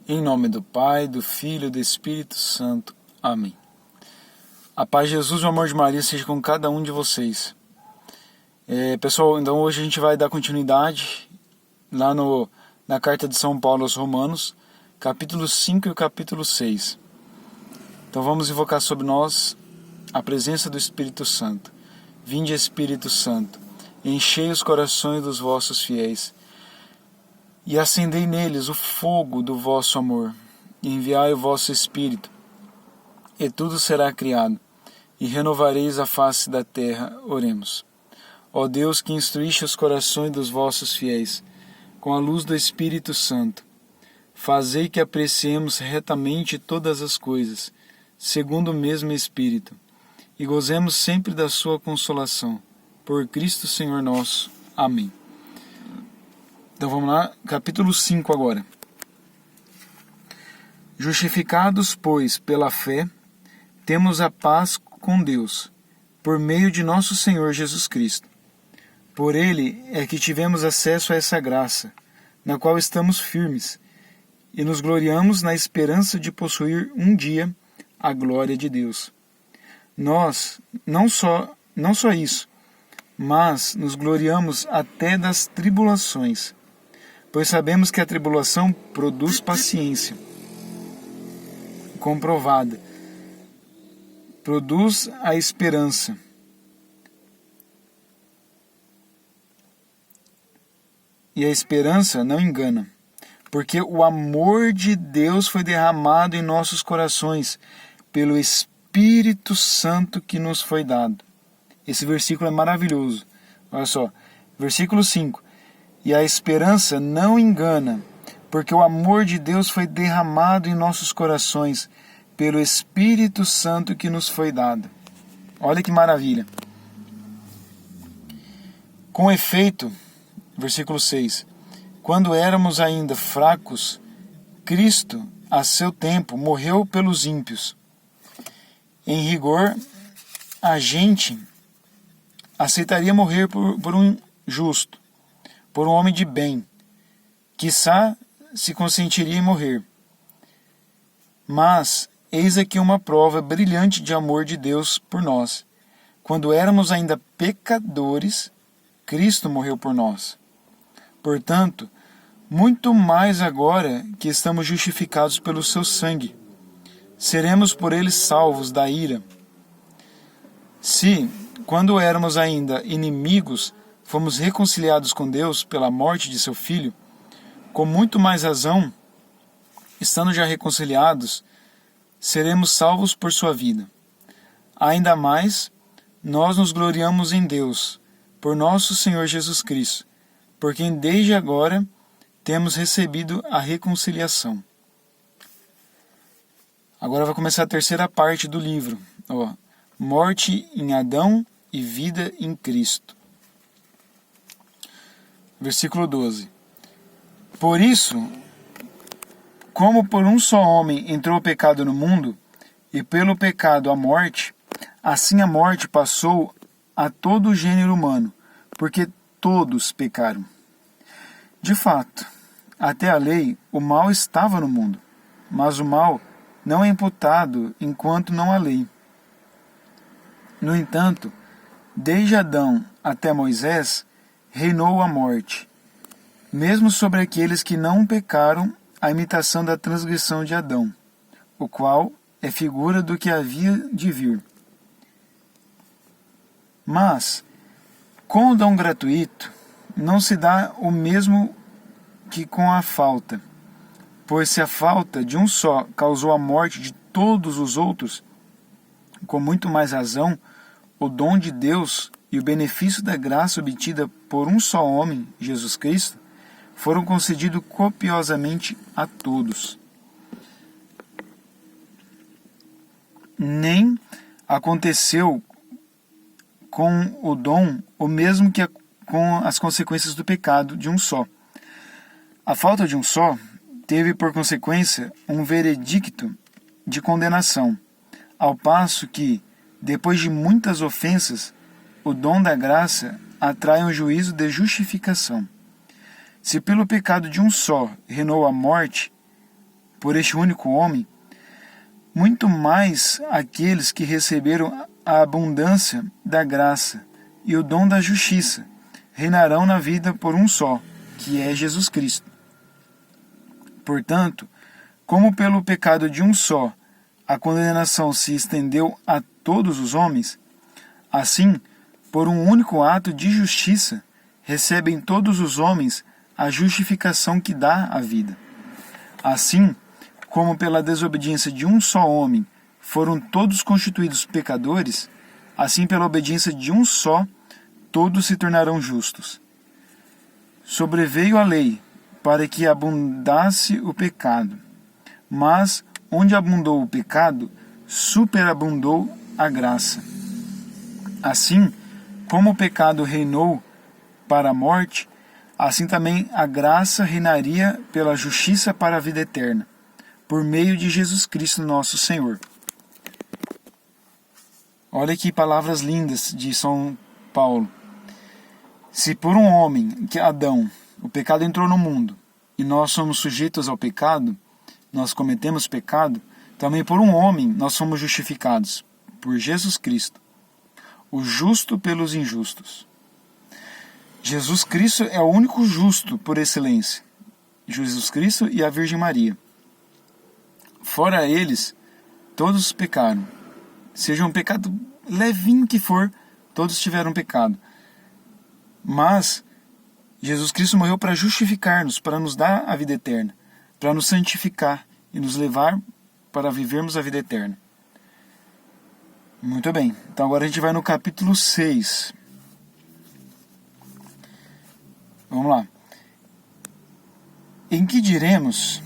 Em nome do Pai, do Filho e do Espírito Santo. Amém. A paz de Jesus e o amor de Maria seja com cada um de vocês. Pessoal, então hoje a gente vai dar continuidade lá na carta de São Paulo aos Romanos, capítulo 5 e o capítulo 6. Então vamos invocar sobre nós a presença do Espírito Santo. Vinde, Espírito Santo, enchei os corações dos vossos fiéis e acendei neles o fogo do vosso amor. Enviai o vosso Espírito, e tudo será criado, e renovareis a face da terra. Oremos. Ó Deus, que instruíste os corações dos vossos fiéis, com a luz do Espírito Santo, fazei que apreciemos retamente todas as coisas, segundo o mesmo Espírito, e gozemos sempre da sua consolação. Por Cristo Senhor nosso. Amém. Então vamos lá, capítulo 5 agora. Justificados, pois, pela fé, temos a paz com Deus, por meio de nosso Senhor Jesus Cristo. Por Ele é que tivemos acesso a essa graça, na qual estamos firmes, e nos gloriamos na esperança de possuir um dia a glória de Deus. Nós, não só isso, mas nos gloriamos até das tribulações, pois sabemos que a tribulação produz paciência comprovada, produz a esperança. E a esperança não engana, porque o amor de Deus foi derramado em nossos corações pelo Espírito Santo que nos foi dado. Esse versículo é maravilhoso. Olha só, versículo 5. E a esperança não engana, porque o amor de Deus foi derramado em nossos corações pelo Espírito Santo que nos foi dado. Olha que maravilha. Com efeito, versículo 6, quando éramos ainda fracos, Cristo, a seu tempo, morreu pelos ímpios. Em rigor, a gente aceitaria morrer por um justo, por um homem de bem, quiçá se consentiria em morrer. Mas eis aqui uma prova brilhante de amor de Deus por nós. Quando éramos ainda pecadores, Cristo morreu por nós. Portanto, muito mais agora que estamos justificados pelo seu sangue, seremos por ele salvos da ira. Se, quando éramos ainda inimigos, fomos reconciliados com Deus pela morte de seu Filho, com muito mais razão, estando já reconciliados, seremos salvos por sua vida. Ainda mais, nós nos gloriamos em Deus, por nosso Senhor Jesus Cristo, por quem desde agora temos recebido a reconciliação. Agora vai começar a terceira parte do livro. Morte em Adão e vida em Cristo. Versículo 12. Por isso, como por um só homem entrou o pecado no mundo, e pelo pecado a morte, assim a morte passou a todo o gênero humano, porque todos pecaram. De fato, até a lei, o mal estava no mundo, mas o mal não é imputado enquanto não há lei. No entanto, desde Adão até Moisés, reinou a morte, mesmo sobre aqueles que não pecaram, a imitação da transgressão de Adão, o qual é figura do que havia de vir. Mas, com o dom gratuito, não se dá o mesmo que com a falta, pois se a falta de um só causou a morte de todos os outros, com muito mais razão, o dom de Deus e o benefício da graça obtida por um só homem, Jesus Cristo, foram concedidos copiosamente a todos. Nem aconteceu com o dom o mesmo que com as consequências do pecado de um só. A falta de um só teve por consequência um veredicto de condenação, ao passo que, depois de muitas ofensas, o dom da graça atrai um juízo de justificação. Se pelo pecado de um só reinou a morte, por este único homem, muito mais aqueles que receberam a abundância da graça e o dom da justiça reinarão na vida por um só, que é Jesus Cristo. Portanto, como pelo pecado de um só a condenação se estendeu a todos os homens, assim, por um único ato de justiça, recebem todos os homens a justificação que dá a vida. Assim, como pela desobediência de um só homem foram todos constituídos pecadores, assim pela obediência de um só, todos se tornarão justos. Sobreveio a lei, para que abundasse o pecado. Mas, onde abundou o pecado, superabundou a graça. Assim, como o pecado reinou para a morte, assim também a graça reinaria pela justiça para a vida eterna, por meio de Jesus Cristo nosso Senhor. Olha que palavras lindas de São Paulo. Se por um homem, que é Adão, o pecado entrou no mundo, e nós somos sujeitos ao pecado, nós cometemos pecado, também por um homem nós somos justificados, por Jesus Cristo, o justo pelos injustos. Jesus Cristo é o único justo por excelência. Jesus Cristo e a Virgem Maria. Fora eles, todos pecaram. Seja um pecado levinho que for, todos tiveram pecado. Mas Jesus Cristo morreu para justificar-nos, para nos dar a vida eterna, para nos santificar e nos levar para vivermos a vida eterna. Muito bem, então agora a gente vai no capítulo 6. Vamos lá. Em que diremos?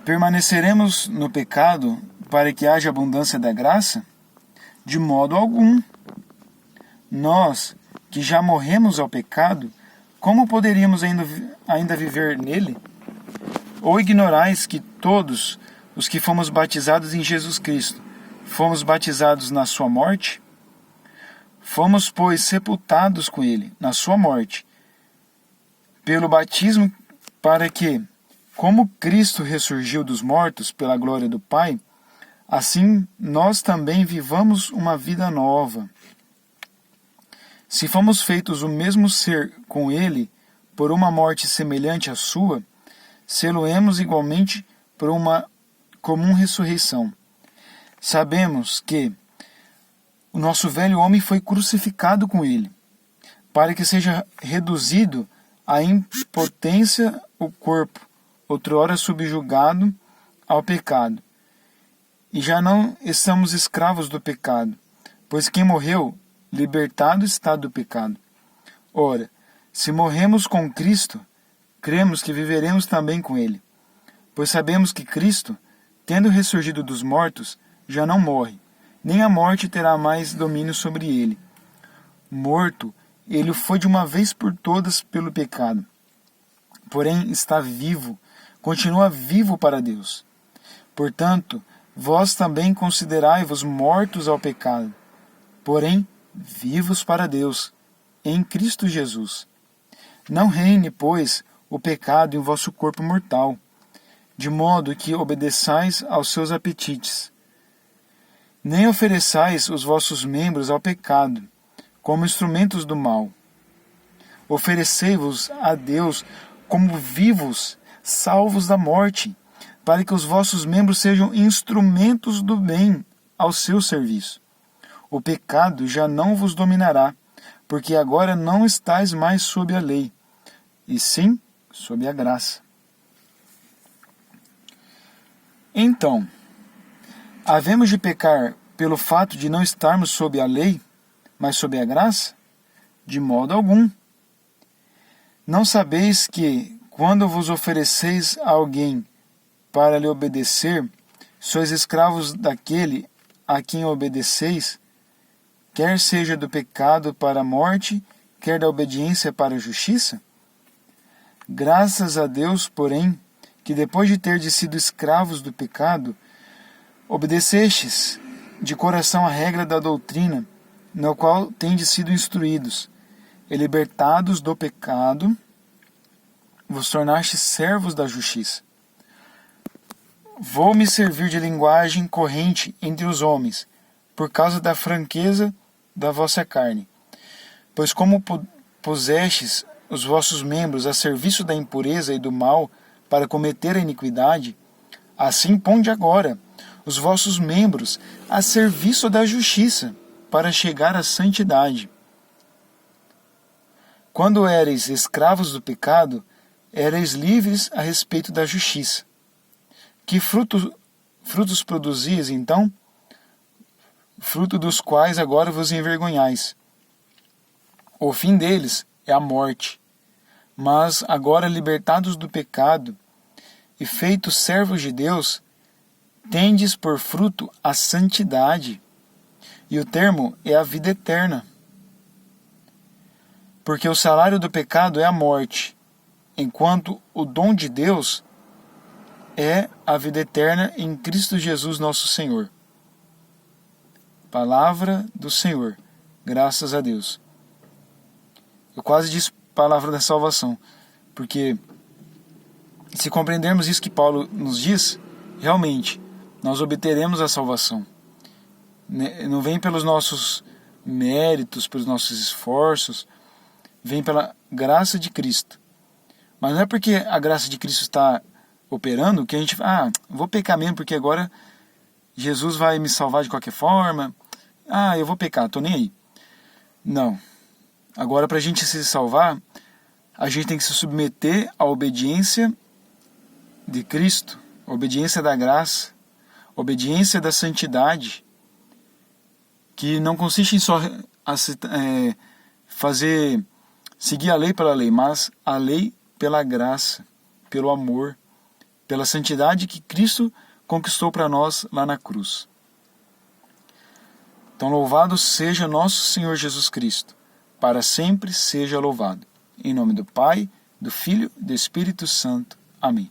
Permaneceremos no pecado para que haja abundância da graça? De modo algum. Nós, que já morremos ao pecado, como poderíamos ainda viver nele? Ou ignorais que todos os que fomos batizados em Jesus Cristo, fomos batizados na sua morte? Fomos, pois, sepultados com ele, na sua morte, pelo batismo, para que, como Cristo ressurgiu dos mortos pela glória do Pai, assim nós também vivamos uma vida nova. Se fomos feitos o mesmo ser com ele, por uma morte semelhante à sua, sê-lo-emos igualmente por uma comum ressurreição. Sabemos que o nosso velho homem foi crucificado com ele, para que seja reduzido à impotência o corpo, outrora subjugado ao pecado. E já não estamos escravos do pecado, pois quem morreu, libertado está do pecado. Ora, se morremos com Cristo, cremos que viveremos também com ele, pois sabemos que Cristo, tendo ressurgido dos mortos, já não morre, nem a morte terá mais domínio sobre ele. Morto, ele foi de uma vez por todas pelo pecado. Porém, está vivo, continua vivo para Deus. Portanto, vós também considerai-vos mortos ao pecado, porém, vivos para Deus, em Cristo Jesus. Não reine, pois, o pecado em vosso corpo mortal, de modo que obedeçais aos seus apetites. Nem ofereçais os vossos membros ao pecado, como instrumentos do mal. Oferecei-vos a Deus como vivos, salvos da morte, para que os vossos membros sejam instrumentos do bem ao seu serviço. O pecado já não vos dominará, porque agora não estáis mais sob a lei, e sim sob a graça. Então, havemos de pecar pelo fato de não estarmos sob a lei, mas sob a graça? De modo algum. Não sabeis que, quando vos ofereceis a alguém para lhe obedecer, sois escravos daquele a quem obedeceis, quer seja do pecado para a morte, quer da obediência para a justiça? Graças a Deus, porém, que depois de terdes sido escravos do pecado, obedecestes de coração a regra da doutrina, no qual tendes sido instruídos, e libertados do pecado, vos tornastes servos da justiça. vou me servir de linguagem corrente entre os homens, por causa da franqueza da vossa carne. Pois como pusestes os vossos membros a serviço da impureza e do mal para cometer a iniquidade, assim ponde agora os vossos membros a serviço da justiça, para chegar à santidade. Quando éreis escravos do pecado, éreis livres a respeito da justiça. Que frutos produzis, então? Fruto dos quais agora vos envergonhais. O fim deles é a morte. Mas agora libertados do pecado e feitos servos de Deus, tendes por fruto a santidade, e o termo é a vida eterna. Porque o salário do pecado é a morte, enquanto o dom de Deus é a vida eterna em Cristo Jesus nosso Senhor. Palavra do Senhor. Graças a Deus. Eu quase disse palavra da salvação, porque se compreendermos isso que Paulo nos diz, realmente nós obteremos a salvação. Não vem pelos nossos méritos, pelos nossos esforços, vem pela graça de Cristo. Mas não é porque a graça de Cristo está operando que a gente vou pecar mesmo porque agora Jesus vai me salvar de qualquer forma. Eu vou pecar, tô nem aí. Não. Agora, para a gente se salvar, a gente tem que se submeter à obediência de Cristo, a obediência da graça, a obediência da santidade, que não consiste em só seguir a lei pela lei, mas a lei pela graça, pelo amor, pela santidade que Cristo conquistou para nós lá na cruz. Então louvado seja nosso Senhor Jesus Cristo, para sempre seja louvado. Em nome do Pai, do Filho e do Espírito Santo. Amém.